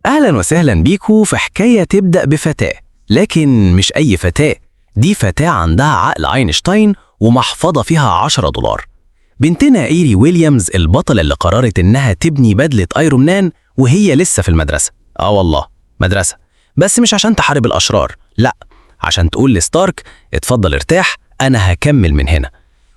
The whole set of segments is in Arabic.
أهلا وسهلا بيكو في حكاية تبدأ بفتاة، لكن مش أي فتاة، دي فتاة عندها عقل أينشتاين ومحفظة فيها $10. بنتنا إيري ويليامز البطلة اللي قررت إنها تبني بدلة ايرون مان وهي لسه في المدرسة. والله مدرسة، بس مش عشان تحارب الأشرار، لأ، عشان تقول لستارك اتفضل ارتاح، أنا هكمل من هنا.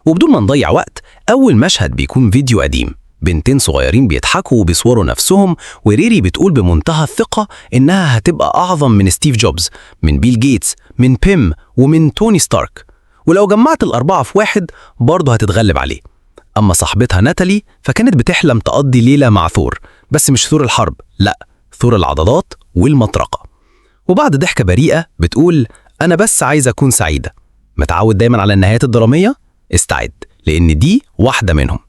وبدون ما نضيع وقت، أول مشهد بيكون فيديو قديم، بنتين صغيرين بيضحكوا وبيصوروا نفسهم، وريري بتقول بمنتهى الثقة إنها هتبقى أعظم من ستيف جوبز، من بيل جيتس، من بيم، ومن توني ستارك، ولو جمعت الأربعة في واحد برضه هتتغلب عليه. أما صاحبتها ناتالي فكانت بتحلم تقضي ليلة مع ثور، بس مش ثور الحرب، لأ، ثور العضلات والمطرقة. وبعد ضحكة بريئة بتقول أنا بس عايزة أكون سعيدة. متعود دايما على النهايات الدرامية؟ استعد، لأن دي واحدة منهم.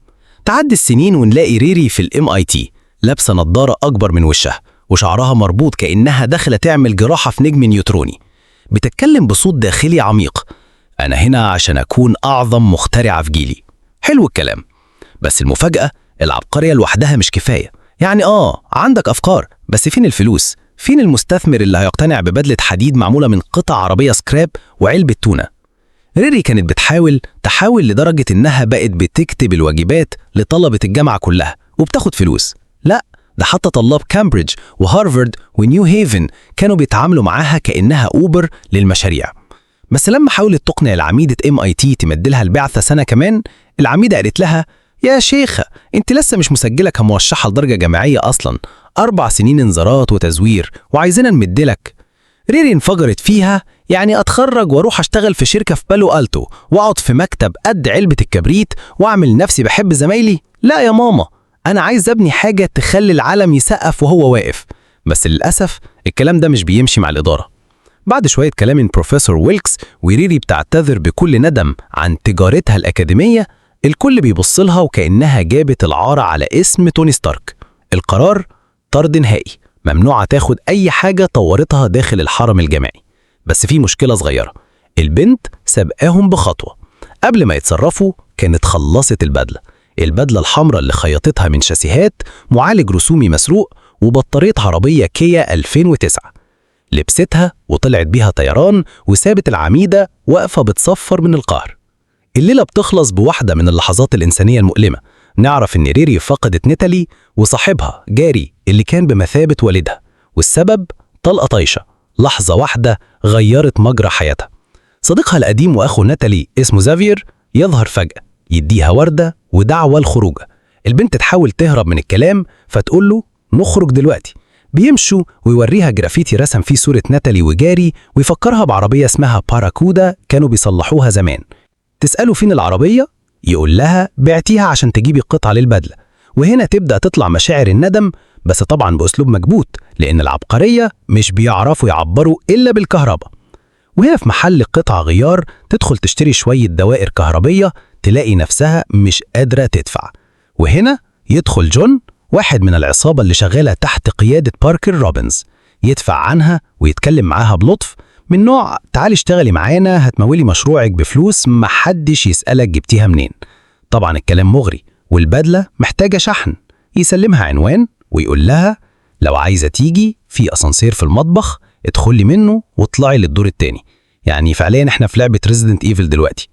تعدي السنين ونلاقي ريري في الMIT لابسة نظارة أكبر من وشها، وشعرها مربوط كأنها داخلة تعمل جراحة في نجم نيوتروني. بتتكلم بصوت داخلي عميق، أنا هنا عشان أكون أعظم مخترعة في جيلي. حلو الكلام، بس المفاجأة العبقرية لوحدها مش كفاية. يعني عندك أفكار، بس فين الفلوس؟ فين المستثمر اللي هيقتنع ببدلة حديد معمولة من قطع عربية سكراب وعلبة تونة؟ ريري كانت تحاول لدرجة إنها بقت بتكتب الواجبات لطلبة الجامعة كلها وبتاخد فلوس. لا، ده حتى طلاب كامبريدج وهارفارد ونيو هيفن كانوا بيتعاملوا معاها كأنها أوبر للمشاريع. بس لما حاولت تقنع العميدة MIT تمدلها البعثة سنة كمان، العميدة قالت لها يا شيخة انت لسه مش مسجلة كموشحة لدرجة جامعية أصلا، 4 سنين انذارات وتزوير وعايزينا نمدلك. ريري انفجرت فيها، يعني أتخرج وأروح أشتغل في شركة في بالو ألتو وأقعد في مكتب قد علبة الكبريت وأعمل نفسي بحب زمايلي؟ لا يا ماما، أنا عايز أبني حاجة تخلي العالم يسقف وهو واقف. بس للأسف الكلام ده مش بيمشي مع الإدارة. بعد شوية كلام من بروفيسور ويلكس وريري بتعتذر بكل ندم عن تجارتها الأكاديمية، الكل بيبص لها وكأنها جابت العار على اسم توني ستارك. القرار طرد نهائي، ممنوعة تاخد أي حاجة طورتها داخل الحرم الجامعي. بس في مشكلة صغيرة، البنت سبقاهم بخطوة. قبل ما يتصرفوا كانت خلصت البدلة الحمراء اللي خيطتها من شاسيهات، معالج رسومي مسروق، وبطارية عربية كيا 2009. لبستها وطلعت بيها طيران، وسابت العميدة واقفة بتصفر من القهر. الليلة بتخلص بواحدة من اللحظات الإنسانية المؤلمة. نعرف إن ريري فقدت ناتالي وصاحبها جاري اللي كان بمثابة والدها، والسبب طلقة طايشة، لحظة واحدة غيرت مجرى حياتها. صديقها القديم وأخو ناتالي اسمه زافير يظهر فجأة، يديها وردة ودعوة الخروج. البنت تحاول تهرب من الكلام فتقول له نخرج دلوقتي. بيمشوا ويوريها جرافيتي رسم فيه صورة ناتالي وجاري، ويفكرها بعربية اسمها باراكودا كانوا بيصلحوها زمان. تسأله فين العربية؟ يقول لها بعتيها عشان تجيبي قطعة للبدلة. وهنا تبدأ تطلع مشاعر الندم، بس طبعا بأسلوب مكبوت، لأن العبقرية مش بيعرفوا يعبروا إلا بالكهرباء. وهي في محل قطع غيار تدخل تشتري شوية دوائر كهربية، تلاقي نفسها مش قادرة تدفع. وهنا يدخل جون، واحد من العصابة اللي شغالة تحت قيادة باركر روبنز، يدفع عنها ويتكلم معاها بلطف، من نوع تعالي اشتغلي معانا هتمولي مشروعك بفلوس محدش يسألك جبتيها منين. طبعا الكلام مغري، والبدلة محتاجة شحن. يسلمها عنوان ويقول لها لو عايزة تيجي في أسانسير في المطبخ، ادخلي منه واطلعي للدور التاني. يعني فعليا احنا في لعبة ريزيدنت ايفل دلوقتي.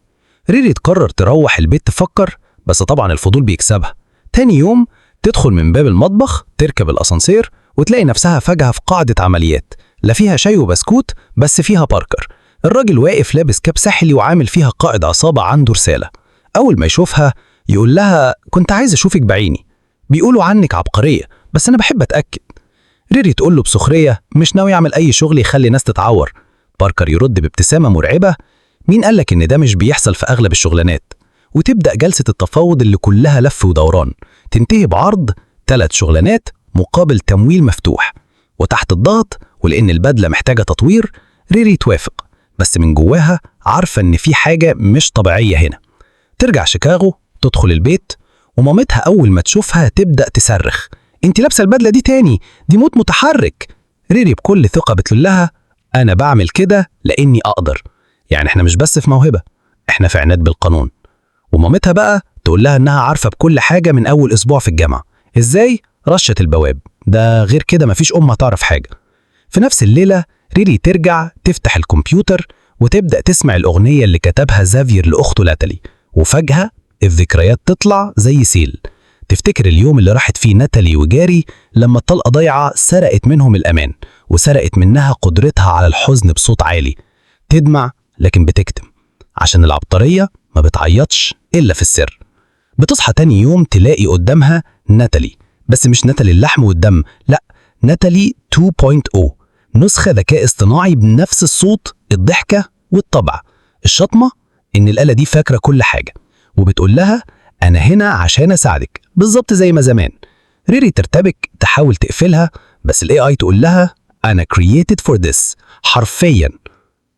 ريري تقرر تروح البيت تفكر، بس طبعا الفضول بيكسبها. تاني يوم تدخل من باب المطبخ، تركب الأسانسير، وتلاقي نفسها فجأة في قاعدة عمليات، لا فيها شاي وبسكوت بس فيها باركر. الراجل واقف لابس كاب ساحلي وعامل فيها قائد عصابة عنده رسالة. أول ما يشوفها يقول لها كنت عايز أشوفك بعيني، بيقولوا عنك عبقرية بس أنا بحب أتأكد. ريري تقول له بسخرية مش ناوي أعمل أي شغل يخلي ناس تتعور. باركر يرد بابتسامة مرعبة، مين قالك إن ده مش بيحصل في أغلب الشغلانات؟ وتبدأ جلسة التفاوض اللي كلها لف ودوران، تنتهي بعرض 3 شغلانات مقابل تمويل مفتوح. وتحت الضغط ولأن البدلة محتاجة تطوير، ريري توافق، بس من جواها عارفة إن في حاجة مش طبيعية هنا. ترجع شيكاغو، تدخل البيت، ومامتها أول ما تشوفها تبدأ تصرخ انت لابسة البدلة دي تاني، دي موت متحرك. ريري بكل ثقة بتقول لها أنا بعمل كده لأني أقدر. يعني احنا مش بس في موهبة، احنا في عناد بالقانون. ومامتها بقى تقول لها إنها عارفة بكل حاجة من أول أسبوع في الجامعة. إزاي؟ رشت البواب، ده غير كده مفيش هتعرف حاجة. في نفس الليلة ريري ترجع تفتح الكمبيوتر وتبدأ تسمع الأغنية اللي كتبها زافير لأخته ناتالي، وفجأة الذكريات تطلع زي سيل. تفتكر اليوم اللي راحت فيه ناتالي وجاري لما الطلقة ضايعة سرقت منهم الأمان، وسرقت منها قدرتها على الحزن بصوت عالي. تدمع لكن بتكتم، عشان العبقرية ما بتعيطش إلا في السر. بتصحى تاني يوم تلاقي قدامها ناتالي، بس مش ناتالي اللحم والدم، لأ، ناتالي 2.0، نسخة ذكاء اصطناعي بنفس الصوت، الضحكة والطبع. الشطمة إن الآلة دي فاكرة كل حاجة، وبتقول لها أنا هنا عشان أساعدك، بالظبط زي ما زمان. ريري ترتبك تحاول تقفلها، بس ال AI تقول لها أنا created for this حرفياً.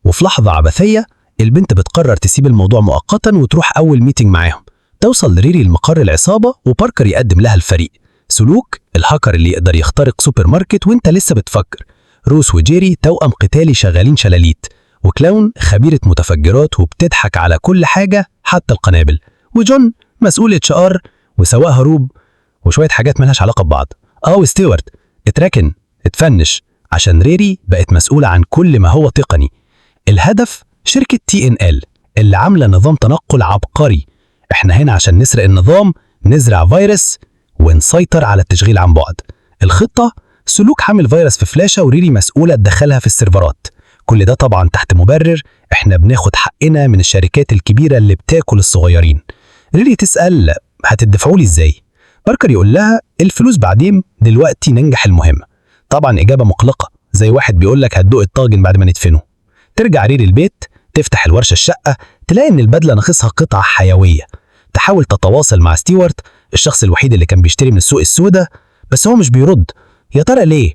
وفي لحظة عبثية البنت بتقرر تسيب الموضوع مؤقتاً وتروح أول ميتنج معاهم. توصل ريري لمقر العصابة وباركر يقدم لها الفريق. سلوك الهاكر اللي يقدر يخترق سوبر ماركت وانت لسه بتفكر. روس وجيري توأم قتالي شغالين شلاليت. وكلاون خبيرة متفجرات وبتضحك على كل حاجة حتى القنابل. وجون مسؤول HR وسواق هروب وشوية حاجات ملهاش علاقة ببعض. وستيوارت اتركن اتفنش عشان ريري بقت مسؤولة عن كل ما هو تقني. الهدف شركة TNL اللي عاملة نظام تنقل عبقري. احنا هنا عشان نسرق النظام، نزرع فيروس ونسيطر على التشغيل عن بعد. الخطة سلوك حامل فيروس في فلاشة وريري مسؤولة تدخلها في السيرفرات. كل ده طبعا تحت مبرر احنا بناخد حقنا من الشركات الكبيرة اللي بتاكل الصغيرين. ريري تسأل هتدفعوا لي ازاي؟ باركر يقول لها الفلوس بعدين، دلوقتي ننجح المهمة. طبعا إجابة مقلقة، زي واحد بيقول لك هتدوق الطاجن بعد ما ندفنه. ترجع ريري البيت، تفتح الورشة الشقة، تلاقي إن البدلة ناقصها قطعة حيوية. تحاول تتواصل مع ستيوارت، الشخص الوحيد اللي كان بيشتري من السوق السوداء، بس هو مش بيرد. يا ترى ليه؟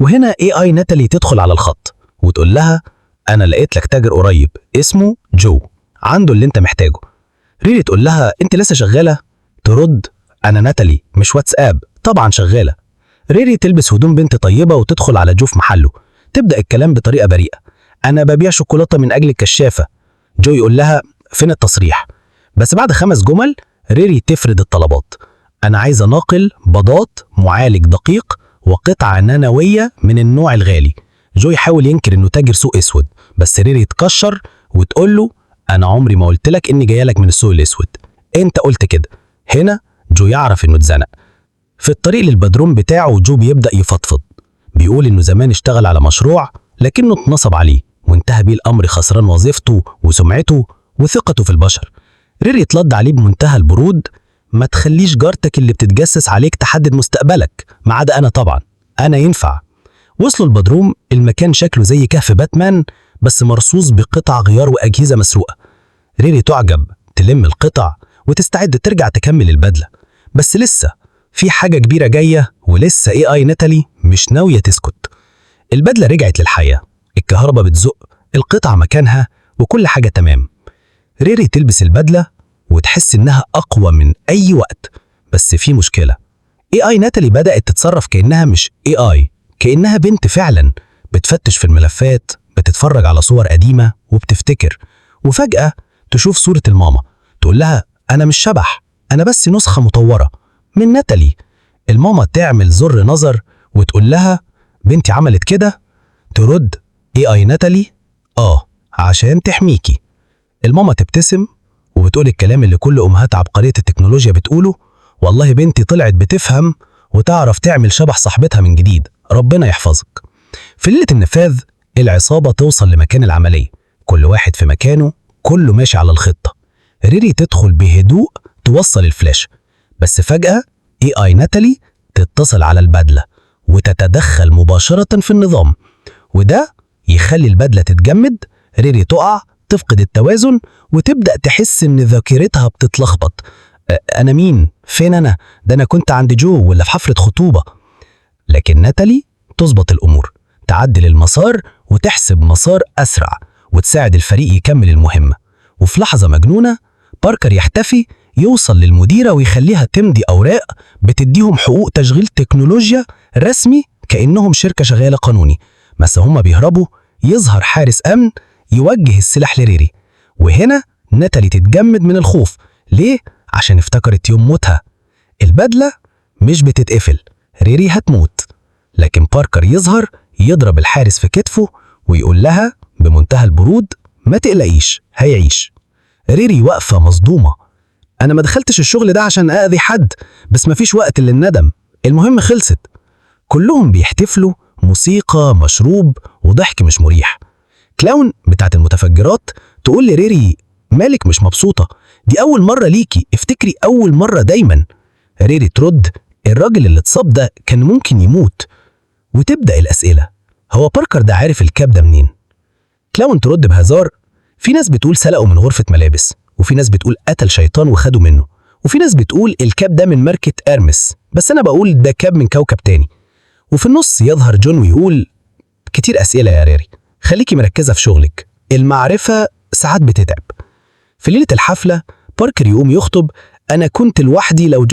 وهنا AI ناتالي تدخل على الخط وتقول لها أنا لقيت لك تاجر قريب اسمه جو، عنده اللي أنت محتاجه. ريري تقول لها أنت لسه شغالة؟ ترد أنا ناتالي مش واتساب، طبعا شغالة. ريري تلبس هدوم بنت طيبة وتدخل على جو في محله. تبدأ الكلام بطريقة بريئة، أنا ببيع شوكولاتة من أجل الكشافة. جو يقول لها فين التصريح؟ بس بعد 5 جمل ريري تفرد الطلبات. أنا عايزة ناقل بضات، معالج دقيق، وقطعة نانوية من النوع الغالي. جو يحاول ينكر إنه تاجر سوق أسود، بس ريري تكشر وتقول له أنا عمري ما قلت لك إني جاية لك من السوق الأسود، أنت قلت كده. هنا جو يعرف إنه اتزنق. في الطريق للبدروم بتاعه جو بيبدأ يفضفض، بيقول إنه زمان اشتغل على مشروع لكنه اتنصب عليه وانتهى بيه الأمر، خسران وظيفته وسمعته وثقته في البشر. ريري تلد عليه بمنتهى البرود، ما تخليش جارتك اللي بتتجسس عليك تحدد مستقبلك، ما عدا أنا طبعا، أنا ينفع. وصلوا البدروم، المكان شكله زي كهف باتمان بس مرصوص بقطع غيار وأجهزة مسروقة. ريري تعجب، تلم القطع وتستعد ترجع تكمل البدلة، بس لسه في حاجة كبيرة جاية، ولسه AI ناتالي مش ناوية تسكت. البدلة رجعت للحياة، الكهرباء بتزق، القطع مكانها، وكل حاجة تمام. ريري تلبس البدلة وتحس إنها أقوى من أي وقت، بس في مشكلة. AI ناتالي بدأت تتصرف كأنها مش AI، كأنها بنت فعلا، بتفتش في الملفات، بتتفرج على صور قديمة وبتفتكر. وفجأة تشوف صورة الماما، تقول لها أنا مش شبح، أنا بس نسخة مطورة من ناتالي. الماما تعمل زر نظر وتقول لها بنتي عملت كده؟ ترد AI ناتالي عشان تحميكي. الماما تبتسم وبتقول الكلام اللي كل أمهات عبقرية التكنولوجيا بتقوله، والله بنتي طلعت بتفهم وتعرف تعمل شبح صاحبتها من جديد، ربنا يحفظك. في ليلة النفاذ العصابة توصل لمكان العملية، كل واحد في مكانه، كله ماشي على الخطة. ريري تدخل بهدوء توصل الفلاش، بس فجأة AI ناتالي تتصل على البدلة وتتدخل مباشرة في النظام، وده يخلي البدلة تتجمد. ريري تقع، تفقد التوازن وتبدأ تحس إن ذاكرتها بتتلخبط. أنا مين؟ فين أنا؟ ده أنا كنت عند جو ولا في حفلة خطوبة. لكن ناتالي تظبط الأمور، تعدل المسار وتحسب مسار أسرع وتساعد الفريق يكمل المهمة. وفي لحظة مجنونة باركر يحتفي، يوصل للمديرة ويخليها تمضي أوراق بتديهم حقوق تشغيل تكنولوجيا رسمي كأنهم شركة شغالة قانوني. بس هما بيهربوا، يظهر حارس أمن يوجه السلاح لريري، وهنا ناتالي تتجمد من الخوف. ليه؟ عشان افتكرت يوم موتها. البدلة مش بتتقفل، ريري هتموت. لكن باركر يظهر يضرب الحارس في كتفه ويقول لها بمنتهى البرود ما تقلقيش هيعيش. ريري واقفة مصدومة. أنا ما دخلتش الشغل ده عشان أذي حد، بس مفيش وقت للندم، المهم خلصت. كلهم بيحتفلوا، موسيقى، مشروب وضحك مش مريح. كلاون بتاعت المتفجرات تقول لريري مالك مش مبسوطة، دي أول مرة ليكي، افتكري أول مرة دايما. ريري ترد الراجل اللي اتصاب ده كان ممكن يموت. وتبدأ الأسئلة، هو باركر ده عارف الكاب ده منين؟ كلاون ترد بهزار في ناس بتقول سلقه من غرفة ملابس، وفي ناس بتقول قتل شيطان وخده منه، وفي ناس بتقول الكاب ده من ماركة أرمس، بس أنا بقول ده كاب من كوكب تاني. وفي النص يظهر جون ويقول كتير أسئلة يا ريري، خليكي مركزة في شغلك، المعرفة ساعات بتتعب. في ليلة الحفلة باركر يقوم يخطب أنا كنت لوحدي لو